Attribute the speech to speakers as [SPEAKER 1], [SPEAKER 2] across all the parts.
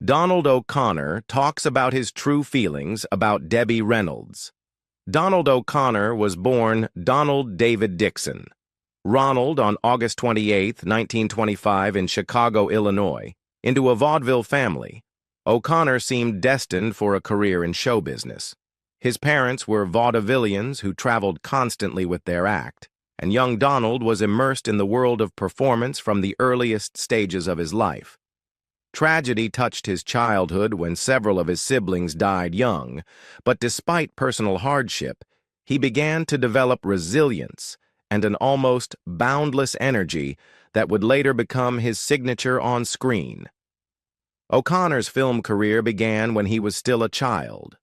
[SPEAKER 1] Donald O'Connor talks about his true feelings about Debbie Reynolds. Donald O'Connor was born Donald David Dixon. Ronald on August 28, 1925 in Chicago, Illinois, into a vaudeville family. O'Connor seemed destined for a career in show business. His parents were vaudevillians who traveled constantly with their act, and young Donald was immersed in the world of performance from the earliest stages of his life. Tragedy touched his childhood when several of his siblings died young, but despite personal hardship, he began to develop resilience and an almost boundless energy that would later become his signature on screen. O'Connor's film career began when he was still a child.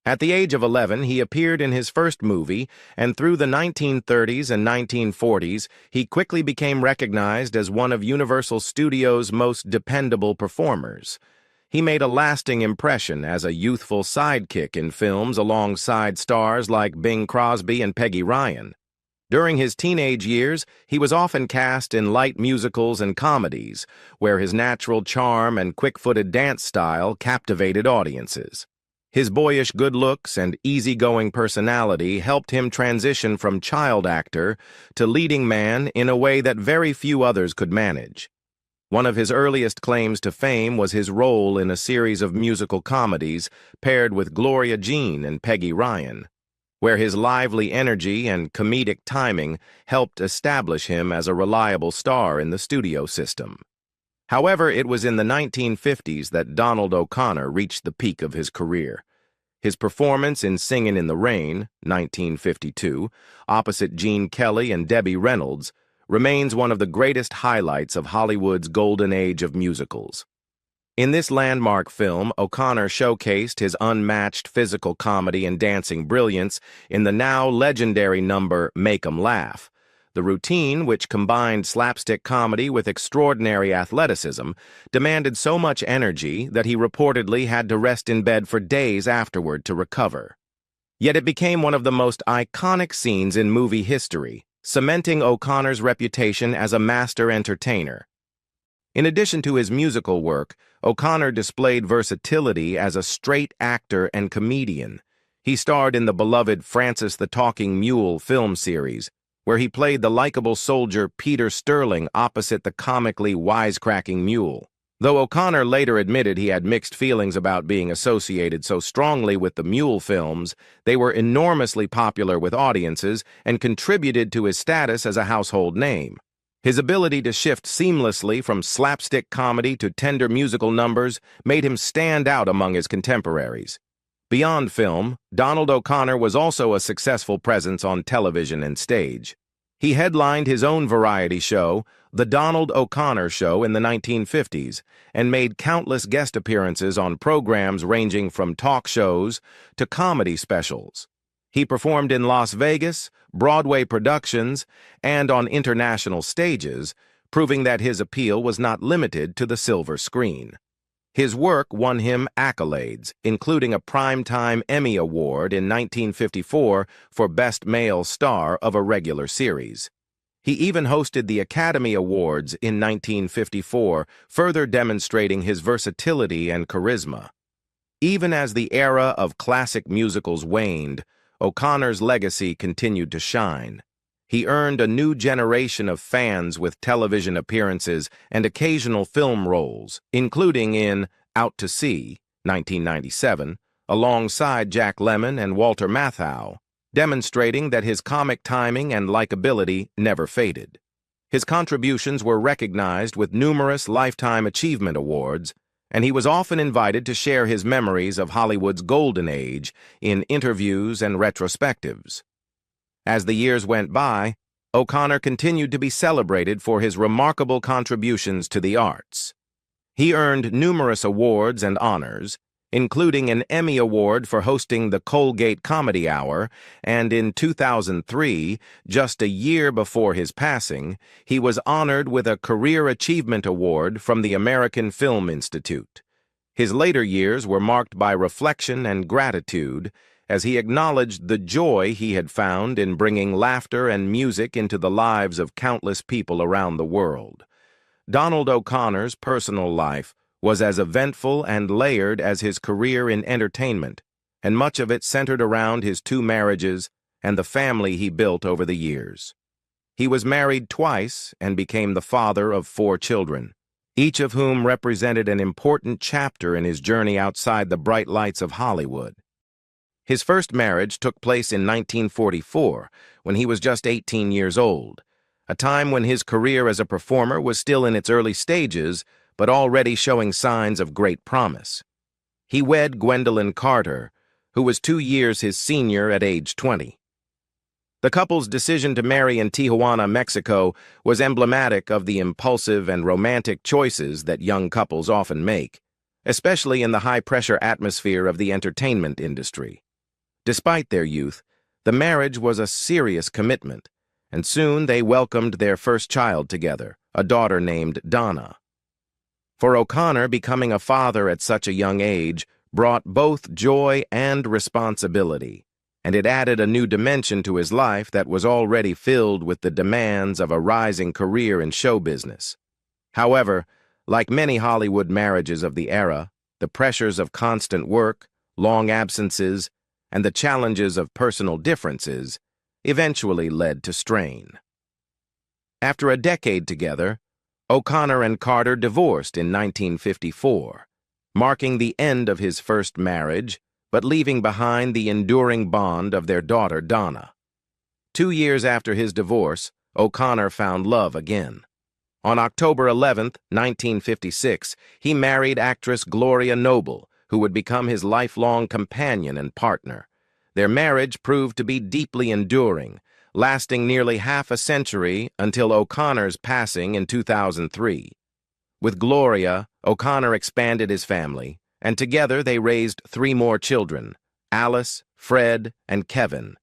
[SPEAKER 1] At the age of 11, he appeared in his first movie, and through the 1930s and 1940s, he quickly became recognized as one of Universal Studios' most dependable performers. He made a lasting impression as a youthful sidekick in films alongside stars like Bing Crosby and Peggy Ryan. During his teenage years, he was often cast in light musicals and comedies, where his natural charm and quick-footed dance style captivated audiences. His boyish good looks and easygoing personality helped him transition from child actor to leading man in a way that very few others could manage. One of his earliest claims to fame was his role in a series of musical comedies paired with Gloria Jean and Peggy Ryan, where his lively energy and comedic timing helped establish him as a reliable star in the studio system. However, it was in the 1950s that Donald O'Connor reached the peak of his career. His performance in Singin' in the Rain, 1952, opposite Gene Kelly and Debbie Reynolds, remains one of the greatest highlights of Hollywood's golden age of musicals. In this landmark film, O'Connor showcased his unmatched physical comedy and dancing brilliance in the now legendary number Make 'em Laugh. The routine, which combined slapstick comedy with extraordinary athleticism, demanded so much energy that he reportedly had to rest in bed for days afterward to recover. Yet it became one of the most iconic scenes in movie history, cementing O'Connor's reputation as a master entertainer. In addition to his musical work, O'Connor displayed versatility as a straight actor and comedian. He starred in the beloved Francis the Talking Mule film series, where he played the likable soldier Peter Sterling opposite the comically wisecracking Mule. Though O'Connor later admitted he had mixed feelings about being associated so strongly with the Mule films, they were enormously popular with audiences and contributed to his status as a household name. His ability to shift seamlessly from slapstick comedy to tender musical numbers made him stand out among his contemporaries. Beyond film, Donald O'Connor was also a successful presence on television and stage. He headlined his own variety show, The Donald O'Connor Show, in the 1950s, and made countless guest appearances on programs ranging from talk shows to comedy specials. He performed in Las Vegas, Broadway productions, and on international stages, proving that his appeal was not limited to the silver screen. His work won him accolades, including a Primetime Emmy Award in 1954 for Best Male Star of a Regular Series. He even hosted the Academy Awards in 1954, further demonstrating his versatility and charisma. Even as the era of classic musicals waned, O'Connor's legacy continued to shine. He earned a new generation of fans with television appearances and occasional film roles, including in Out to Sea, 1997, alongside Jack Lemmon and Walter Matthau, demonstrating that his comic timing and likability never faded. His contributions were recognized with numerous Lifetime Achievement Awards, and he was often invited to share his memories of Hollywood's golden age in interviews and retrospectives. As the years went by, O'Connor continued to be celebrated for his remarkable contributions to the arts. He earned numerous awards and honors, including an Emmy Award for hosting the Colgate Comedy Hour, and in 2003, just a year before his passing, he was honored with a Career Achievement Award from the American Film Institute. His later years were marked by reflection and gratitude, as he acknowledged the joy he had found in bringing laughter and music into the lives of countless people around the world. Donald O'Connor's personal life was as eventful and layered as his career in entertainment, and much of it centered around his 2 marriages and the family he built over the years. He was married twice and became the father of 4 children, each of whom represented an important chapter in his journey outside the bright lights of Hollywood. His first marriage took place in 1944, when he was just 18 years old, a time when his career as a performer was still in its early stages, but already showing signs of great promise. He wed Gwendolyn Carter, who was 2 years his senior at age 20. The couple's decision to marry in Tijuana, Mexico, was emblematic of the impulsive and romantic choices that young couples often make, especially in the high-pressure atmosphere of the entertainment industry. Despite their youth, the marriage was a serious commitment, and soon they welcomed their first child together, a daughter named Donna. For O'Connor, becoming a father at such a young age brought both joy and responsibility, and it added a new dimension to his life that was already filled with the demands of a rising career in show business. However, like many Hollywood marriages of the era, the pressures of constant work, long absences, and the challenges of personal differences eventually led to strain. After a decade together, O'Connor and Carter divorced in 1954, marking the end of his first marriage, but leaving behind the enduring bond of their daughter Donna. 2 years after his divorce, O'Connor found love again. On October 11, 1956, he married actress Gloria Noble, who would become his lifelong companion and partner. Their marriage proved to be deeply enduring, lasting nearly half a century until O'Connor's passing in 2003. With Gloria, O'Connor expanded his family, and together they raised 3 more children, Alice, Fred, and Kevin.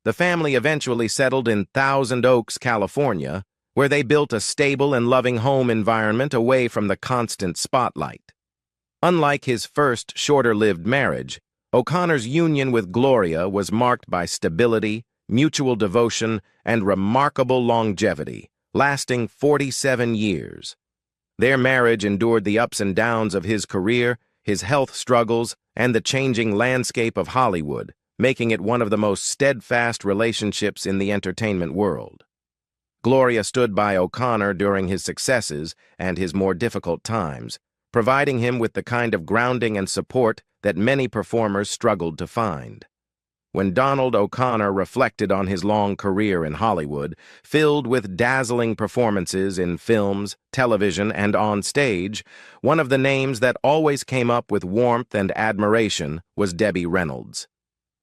[SPEAKER 1] The family eventually settled in Thousand Oaks, California, where they built a stable and loving home environment away from the constant spotlight. Unlike his first, shorter-lived marriage, O'Connor's union with Gloria was marked by stability, mutual devotion, and remarkable longevity, lasting 47 years. Their marriage endured the ups and downs of his career, his health struggles, and the changing landscape of Hollywood, making it one of the most steadfast relationships in the entertainment world. Gloria stood by O'Connor during his successes and his more difficult times, providing him with the kind of grounding and support that many performers struggled to find. When Donald O'Connor reflected on his long career in Hollywood, filled with dazzling performances in films, television, and on stage, one of the names that always came up with warmth and admiration was Debbie Reynolds.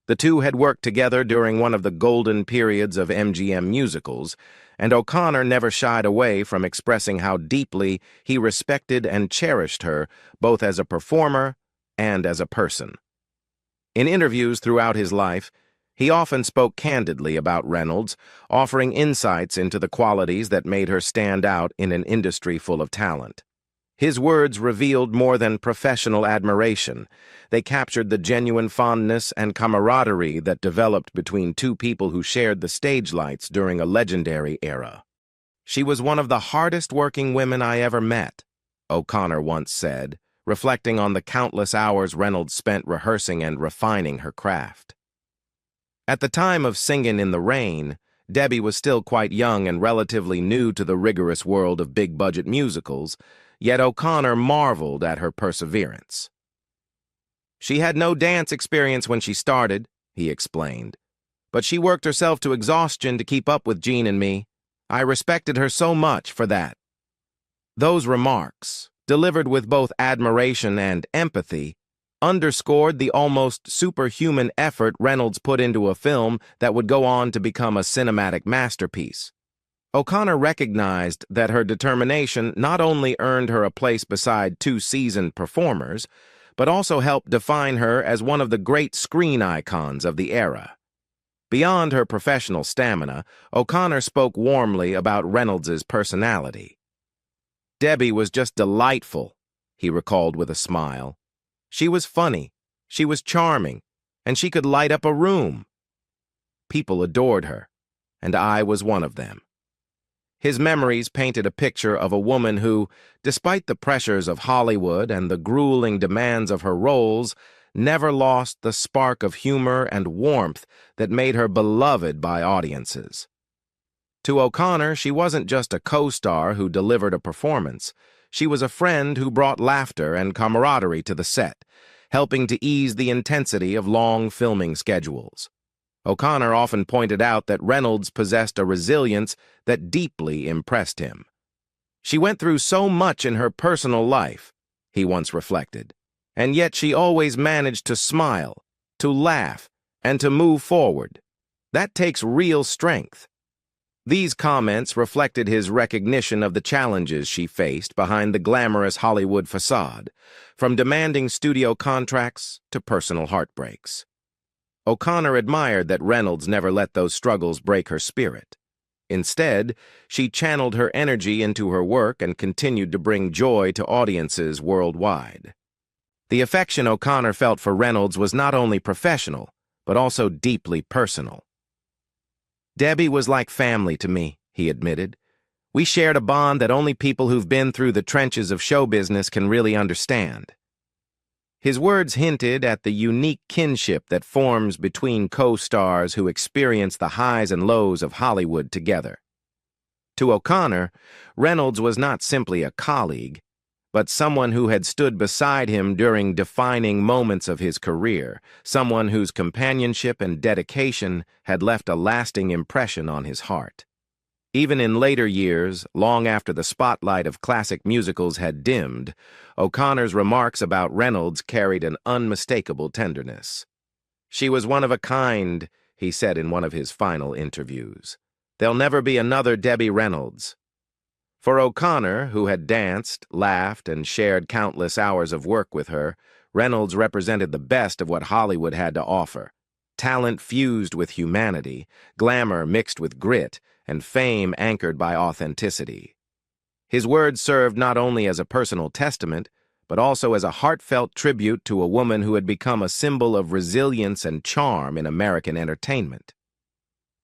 [SPEAKER 1] The two had worked together during one of the golden periods of MGM musicals, and O'Connor never shied away from expressing how deeply he respected and cherished her, both as a performer and as a person. In interviews throughout his life, he often spoke candidly about Reynolds, offering insights into the qualities that made her stand out in an industry full of talent. His words revealed more than professional admiration. They captured the genuine fondness and camaraderie that developed between 2 people who shared the stage lights during a legendary era. "She was one of the hardest-working women I ever met," O'Connor once said, reflecting on the countless hours Reynolds spent rehearsing and refining her craft. At the time of Singin' in the Rain, Debbie was still quite young and relatively new to the rigorous world of big-budget musicals, yet O'Connor marveled at her perseverance. "She had no dance experience when she started," he explained, "but she worked herself to exhaustion to keep up with Gene and me. I respected her so much for that." Those remarks, delivered with both admiration and empathy, underscored the almost superhuman effort Reynolds put into a film that would go on to become a cinematic masterpiece. O'Connor recognized that her determination not only earned her a place beside 2 seasoned performers, but also helped define her as one of the great screen icons of the era. Beyond her professional stamina, O'Connor spoke warmly about Reynolds's personality. "Debbie was just delightful," he recalled with a smile. "She was funny, she was charming, and she could light up a room. People adored her, and I was one of them." His memories painted a picture of a woman who, despite the pressures of Hollywood and the grueling demands of her roles, never lost the spark of humor and warmth that made her beloved by audiences. To O'Connor, she wasn't just a co-star who delivered a performance. She was a friend who brought laughter and camaraderie to the set, helping to ease the intensity of long filming schedules. O'Connor often pointed out that Reynolds possessed a resilience that deeply impressed him. "She went through so much in her personal life," he once reflected, "and yet she always managed to smile, to laugh, and to move forward. That takes real strength." These comments reflected his recognition of the challenges she faced behind the glamorous Hollywood facade, from demanding studio contracts to personal heartbreaks. O'Connor admired that Reynolds never let those struggles break her spirit. Instead, she channeled her energy into her work and continued to bring joy to audiences worldwide. The affection O'Connor felt for Reynolds was not only professional, but also deeply personal. "Debbie was like family to me," he admitted. "We shared a bond that only people who've been through the trenches of show business can really understand." His words hinted at the unique kinship that forms between co-stars who experience the highs and lows of Hollywood together. To O'Connor, Reynolds was not simply a colleague, but someone who had stood beside him during defining moments of his career, someone whose companionship and dedication had left a lasting impression on his heart. Even in later years, long after the spotlight of classic musicals had dimmed, O'Connor's remarks about Reynolds carried an unmistakable tenderness. "She was one of a kind," he said in one of his final interviews. "There'll never be another Debbie Reynolds." For O'Connor, who had danced, laughed, and shared countless hours of work with her, Reynolds represented the best of what Hollywood had to offer. Talent fused with humanity, glamour mixed with grit, and fame anchored by authenticity. His words served not only as a personal testament, but also as a heartfelt tribute to a woman who had become a symbol of resilience and charm in American entertainment.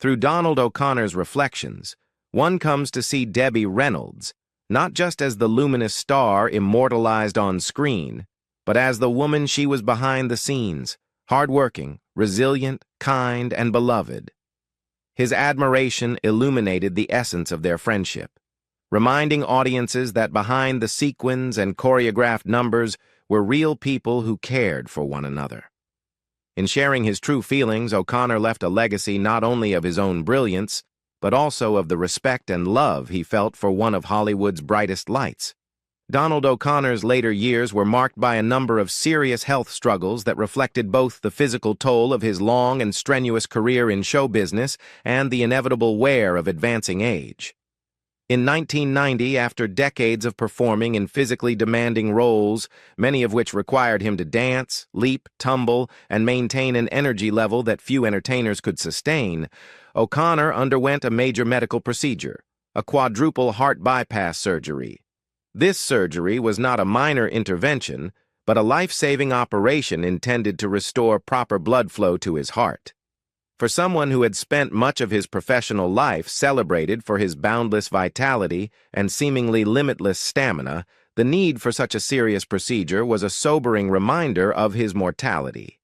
[SPEAKER 1] Through Donald O'Connor's reflections, one comes to see Debbie Reynolds, not just as the luminous star immortalized on screen, but as the woman she was behind the scenes, hardworking, resilient, kind, and beloved. His admiration illuminated the essence of their friendship, reminding audiences that behind the sequins and choreographed numbers were real people who cared for one another. In sharing his true feelings, O'Connor left a legacy not only of his own brilliance, but also of the respect and love he felt for one of Hollywood's brightest lights. Donald O'Connor's later years were marked by a number of serious health struggles that reflected both the physical toll of his long and strenuous career in show business and the inevitable wear of advancing age. In 1990, after decades of performing in physically demanding roles, many of which required him to dance, leap, tumble, and maintain an energy level that few entertainers could sustain, O'Connor underwent a major medical procedure, a quadruple heart bypass surgery. This surgery was not a minor intervention, but a life-saving operation intended to restore proper blood flow to his heart. For someone who had spent much of his professional life celebrated for his boundless vitality and seemingly limitless stamina, the need for such a serious procedure was a sobering reminder of his mortality.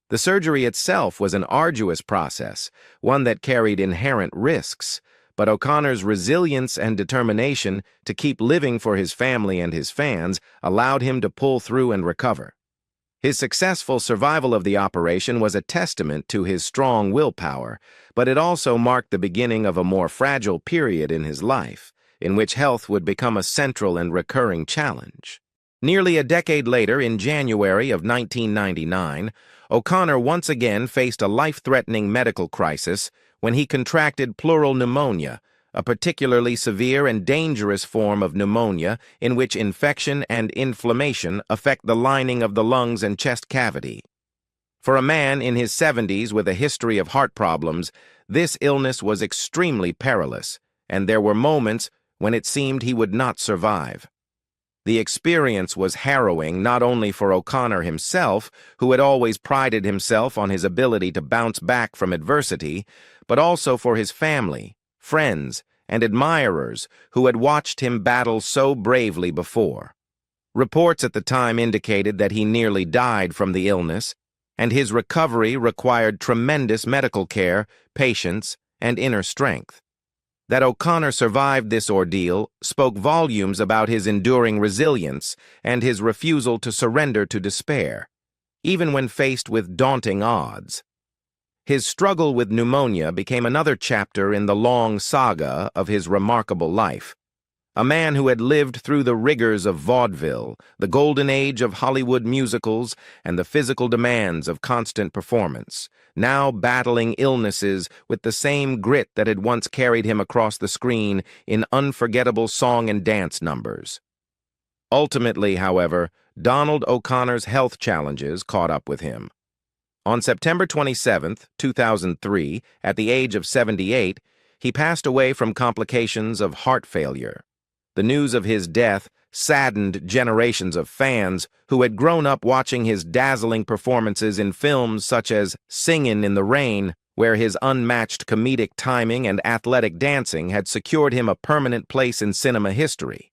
[SPEAKER 1] The surgery itself was an arduous process, one that carried inherent risks, but O'Connor's resilience and determination to keep living for his family and his fans allowed him to pull through and recover. His successful survival of the operation was a testament to his strong willpower, but it also marked the beginning of a more fragile period in his life, in which health would become a central and recurring challenge. Nearly a decade later, in January of 1999, O'Connor once again faced a life-threatening medical crisis when he contracted pleural pneumonia, a particularly severe and dangerous form of pneumonia in which infection and inflammation affect the lining of the lungs and chest cavity. For a man in his 70s with a history of heart problems, this illness was extremely perilous, and there were moments when it seemed he would not survive. The experience was harrowing not only for O'Connor himself, who had always prided himself on his ability to bounce back from adversity, but also for his family, friends, and admirers who had watched him battle so bravely before. Reports at the time indicated that he nearly died from the illness, and his recovery required tremendous medical care, patience, and inner strength. That O'Connor survived this ordeal spoke volumes about his enduring resilience and his refusal to surrender to despair, even when faced with daunting odds. His struggle with pneumonia became another chapter in the long saga of his remarkable life. A man who had lived through the rigors of vaudeville, the golden age of Hollywood musicals, and the physical demands of constant performance, now battling illnesses with the same grit that had once carried him across the screen in unforgettable song and dance numbers. Ultimately, however, Donald O'Connor's health challenges caught up with him. On September 27, 2003, at the age of 78, he passed away from complications of heart failure. The news of his death saddened generations of fans who had grown up watching his dazzling performances in films such as Singin' in the Rain, where his unmatched comedic timing and athletic dancing had secured him a permanent place in cinema history.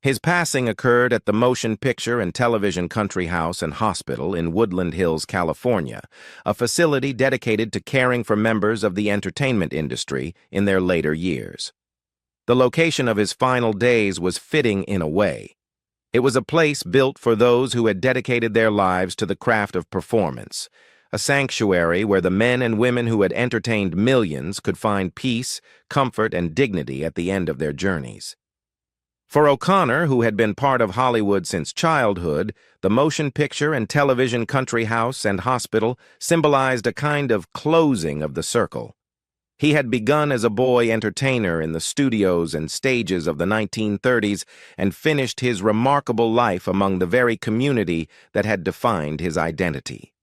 [SPEAKER 1] His passing occurred at the Motion Picture and Television Country House and Hospital in Woodland Hills, California, a facility dedicated to caring for members of the entertainment industry in their later years. The location of his final days was fitting in a way. It was a place built for those who had dedicated their lives to the craft of performance, a sanctuary where the men and women who had entertained millions could find peace, comfort, and dignity at the end of their journeys. For O'Connor, who had been part of Hollywood since childhood, the Motion Picture and Television Country House and Hospital symbolized a kind of closing of the circle. He had begun as a boy entertainer in the studios and stages of the 1930s and finished his remarkable life among the very community that had defined his identity.